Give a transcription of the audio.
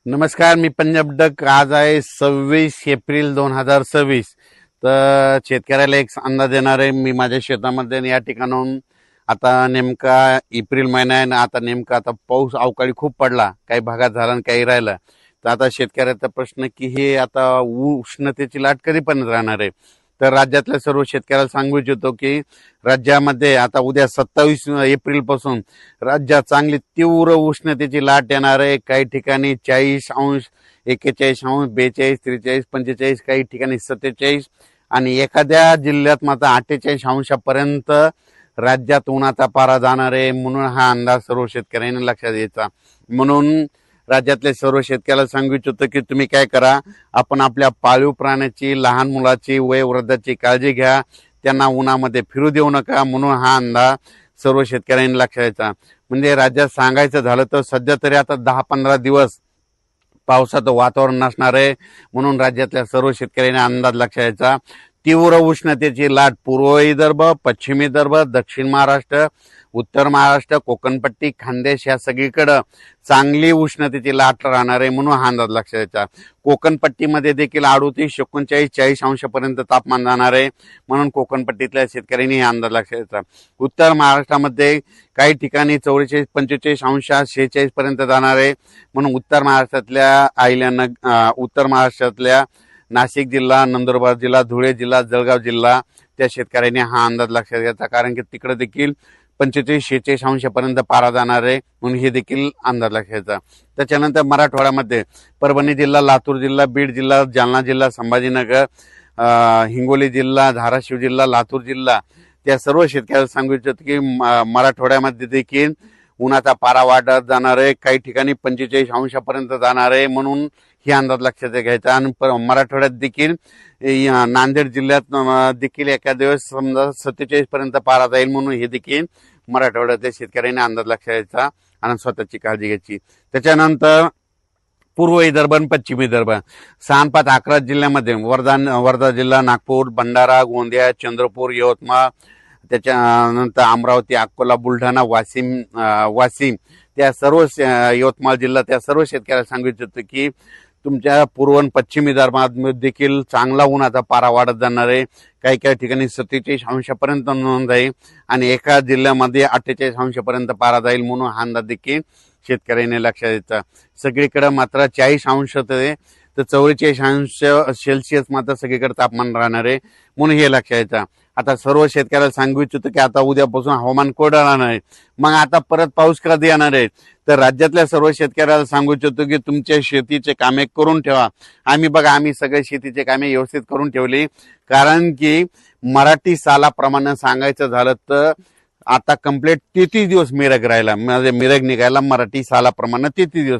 नमस्कार, मी पंजाब डक. आज आहे 26 एप्रिल 2026. तर शेतकऱ्याला एक अंदाज देणार आहे. मी माझ्या शेतामध्ये या ठिकाणाहून आता नेमका एप्रिल महिना आहे ना, आता नेमका आता पाऊस अवकाळी खूप पडला, काही भागात झाला आणि काही राहिला. तर आता शेतकऱ्याचा प्रश्न की हे आता उष्णतेची लाट कधीपर्यंत राहणार आहे. तर राज्यातल्या सर्व शेतकऱ्याला सांगू इच्छितो की राज्यामध्ये आता उद्या 27 एप्रिल पासून राज्यात चांगली तीव्र उष्णतेची लाट येणार आहे. काही ठिकाणी 40°, 41°, 42, 43, 45, काही ठिकाणी 47 आणि एखाद्या जिल्ह्यात मात्र 48° राज्यात उन्हाचा पारा जाणार आहे. म्हणून हा अंदाज सर्व शेतकऱ्यांनी लक्षात घ्यायचा. म्हणून राज्यातले सर्व शेतकऱ्याला सांगू इच्छितो की तुम्ही काय करा, आपण आपल्या पाळीव प्राण्याची, लहान मुलाची, वयोवृद्धाची काळजी घ्या. त्यांना उन्हामध्ये फिरू देऊ नका. म्हणून हा अंदाज सर्व शेतकऱ्यांनी लक्षात घ्यायचा. म्हणजे राज्यात सांगायचं झालं तर सध्या तरी आता 10-15 दिवस पावसाचं वातावरण नसणार आहे. म्हणून राज्यातल्या सर्व शेतकऱ्यांनी अंदाज लक्षात घ्यायचा. तीव्र उष्णतेची लाट पूर्व विदर्भ, पश्चिम विदर्भ, दक्षिण महाराष्ट्र, उत्तर महाराष्ट्र, कोकणपट्टी, खानदेश या सगळीकडं चांगली उष्णतेची लाट राहणार आहे. म्हणून हा अंदाज लक्षात घ्यायचा. कोकणपट्टीमध्ये देखील 38, 39, 40° तापमान जाणार आहे. म्हणून कोकणपट्टीतल्या शेतकऱ्यांनी हा अंदाज लक्षात घ्यायचा. उत्तर महाराष्ट्रामध्ये काही ठिकाणी 44, 45°, 46% जाणार आहे. म्हणून उत्तर महाराष्ट्रातल्या नाशिक जिल्हा, नंदुरबार जिल्हा, धुळे जिल्हा, जळगाव जिल्हा त्या शेतकऱ्यांनी हा अंदाज लक्षात घ्यायचा. कारण की तिकडे देखील 45-46° पारा जाणार आहे. म्हणून हे देखील अंदाज लक्षात घ्यायचा. त्याच्यानंतर मराठवाड्यामध्ये परभणी जिल्हा, लातूर जिल्हा, बीड जिल्हा, जालना जिल्हा, संभाजीनगर, हिंगोली जिल्हा, धाराशिव जिल्हा, लातूर जिल्हा त्या सर्व शेतकऱ्याला सांगू इच्छितो की मराठवाड्यामध्ये देखील उन्हाचा पारा वाढत जाणार आहे. काही ठिकाणी 45° जाणार आहे. म्हणून ही अंदाज लक्षात घ्यायचा. आणि मराठवाड्यात देखील नांदेड जिल्ह्यात देखील एका दिवस समजा 47% पारा जाईल. म्हणून हे देखील मराठवाड्यातल्या शेतकऱ्यांनी अंदाज लक्षात घ्यायचा आणि स्वतःची काळजी घ्यायची. त्याच्यानंतर पूर्व विदर्भ आणि पश्चिम विदर्भ 6-5 11 जिल्ह्यामध्ये वर्धा जिल्हा, नागपूर, भंडारा, गोंदिया, चंद्रपूर, यवतमाळ, त्याच्यानंतर अमरावती, अकोला, बुलढाणा, वाशिम त्या सर्व यवतमाळ जिल्हा त्या सर्व शेतकऱ्याला सांगू इच्छितो की तुमच्या पूर्व आणि पश्चिम विदर्भात देखील चांगला उन्हाचा पारा वाढत जाणार आहे. काही काही ठिकाणी 47° नोंद जाईल आणि एका जिल्ह्यामध्ये 48° पारा जाईल. म्हणून हा अंदाज देखील शेतकऱ्यांनी लक्षात द्यायचा. सगळीकडे मात्र 40° तर 44°C मात्र सगळीकडे तापमान राहणार आहे. म्हणून हे लक्षात घ्यायचं. आता सर्व शेतकऱ्याला सांगू इच्छितो की आता उद्यापासून हवामान कोरडं राहणार आहे. मग आता परत पाऊस कधी येणार आहे. तर राज्यातल्या सर्व शेतकऱ्याला सांगू इच्छितो की तुमच्या शेतीचे कामे करून ठेवा. आम्ही सगळे शेतीचे कामे व्यवस्थित करून ठेवली. कारण की मराठी सालाप्रमाणे सांगायचं झालं तर आता कंप्लीट 33 दिवस मिरग राहिला. म्हणजे मिरग निघायला मराठी सालाप्रमाणे 33 दिवस.